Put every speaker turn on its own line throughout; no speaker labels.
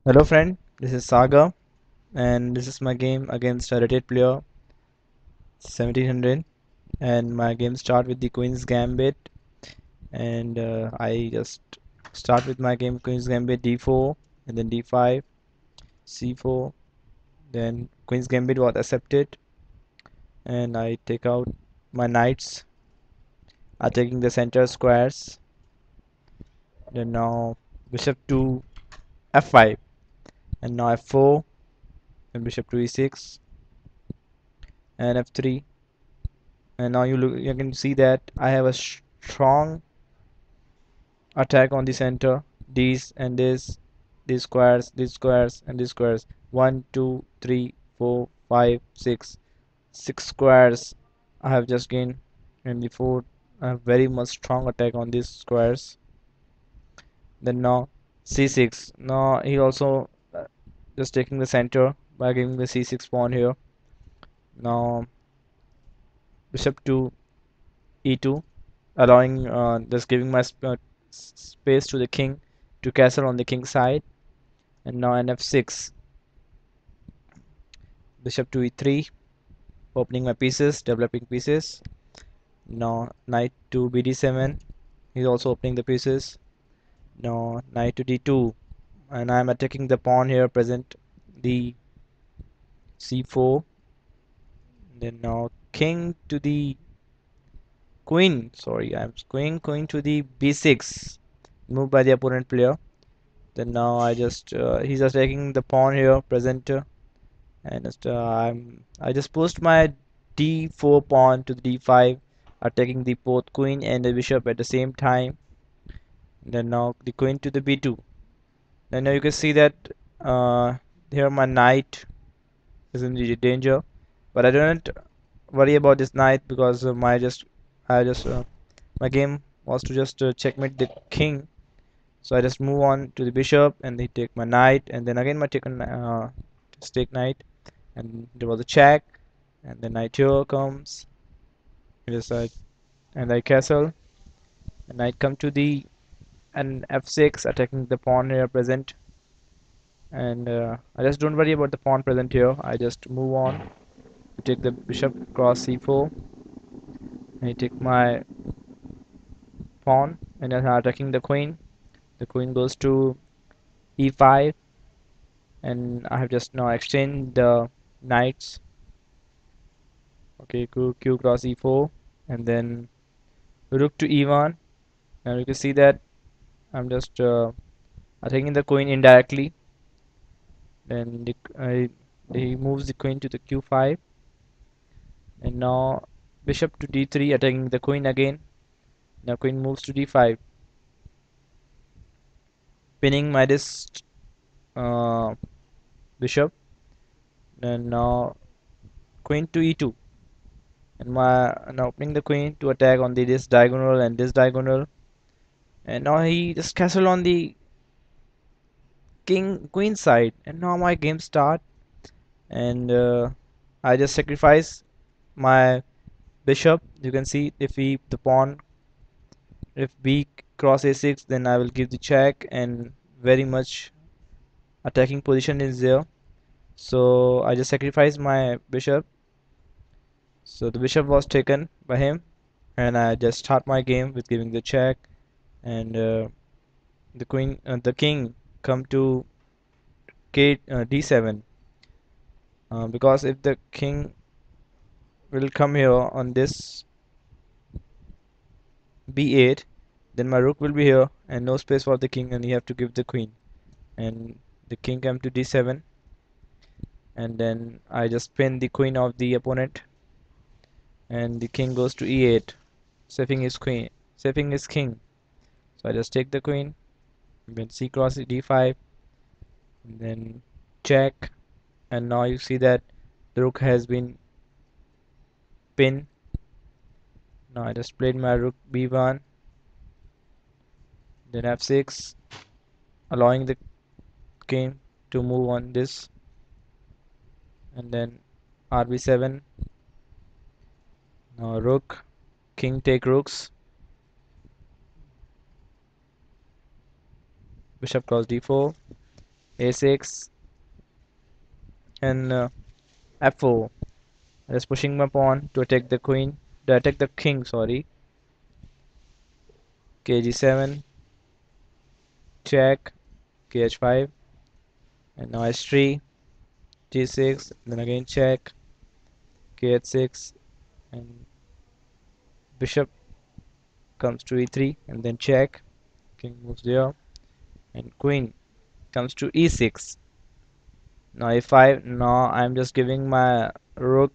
Hello friend, this is Sagar and this is my game against a rated player 1700, and my game start with the Queen's Gambit, and I just start with my game Queen's Gambit d4 and then d5 c4. Then Queen's Gambit was accepted and I take out my knights are taking the center squares. Then now bishop to f5 and now f4 and bishop to e6 and f3. And now you can see that I have a strong attack on the center. These and this, these squares and these squares. One, two, three, four, five, six. Six squares I have just gained, and the fourth I have very much strong attack on these squares. Then now c6. Now he also just taking the center by giving the c6 pawn here. Now bishop to e2, allowing just giving my space to the king to castle on the king side. And now nf6, bishop to e3, opening my pieces, developing pieces. Now knight to bd7, he's also opening the pieces. Now knight to d2, and I'm attacking the pawn here present, the c4. Then now king to the queen, sorry, I'm queen to the b6, moved by the opponent player. Then now he's attacking the pawn here present, and I just pushed my d4 pawn to the d5, attacking the both queen and the bishop at the same time. Then now the queen to the b2. Then now you can see that uh, here my knight is in the danger, but I don't worry about this knight because I just my game was to just checkmate the king. So I just move on to the bishop and they take my knight, and then again my taken just take knight, and there was a check, and the knight here comes. Just and I castle, and knight come to the and f6, attacking the pawn here present. And I just don't worry about the pawn present here. I just move on to take the bishop cross c4, and I take my pawn and then attacking the queen. The queen goes to e5, and I have just now exchanged the knights. Okay, q cross e4, and then rook to e1. Now you can see that I'm just attacking the queen indirectly. Then he moves the queen to the q5, and now bishop to d3, attacking the queen again. Now queen moves to d5, pinning my this uh, bishop. Then now queen to e2, and my now opening the queen to attack on this diagonal and this diagonal. And now he just castle on the king queen side, and now my game start. And I just sacrifice my bishop. You can see if he the pawn, if b cross a6, then I will give the check, and very much attacking position is there. So I just sacrifice my bishop. So the bishop was taken by him, and I just start my game with giving the check. And the king come to d7, because if the king will come here on this b8, then my rook will be here and no space for the king, and you have to give the queen. And the king come to d7, and then I just pin the queen of the opponent, and the king goes to e8, saving his king. So I just take the queen, then c cross d5, and then check. And now you see that the rook has been pinned. Now I just played my rook b1, then f6, allowing the king to move on this, and then rb7. Now rook, king take rooks, bishop cross d4, a6, and f4. Just pushing my pawn to attack the queen, to attack the king, sorry. kg7, check, kh5, and now h3, g6, then again check, kh6, and bishop comes to e3, and then check, king moves there, and queen comes to e6. Now e5, now I'm just giving my rook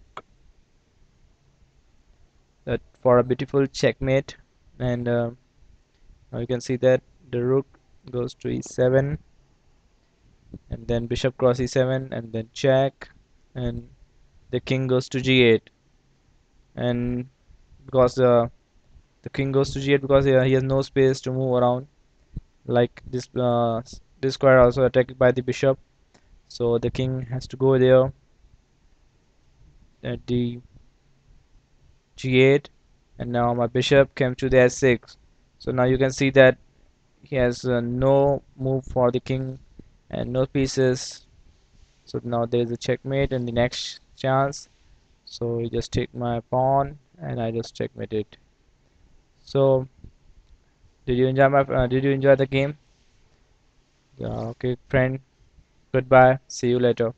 that for a beautiful checkmate, and now you can see that the rook goes to e7, and then bishop cross e7, and then check, and the king goes to g8, and because the king goes to g8 because he has no space to move around, like this square also attacked by the bishop, so the king has to go there at the g8, and now my bishop came to the s6. So now you can see that he has no move for the king and no pieces. So now there is a checkmate in the next chance. So you just take my pawn and I just checkmate it. So did you enjoy the game? Okay, friend. Goodbye. See you later.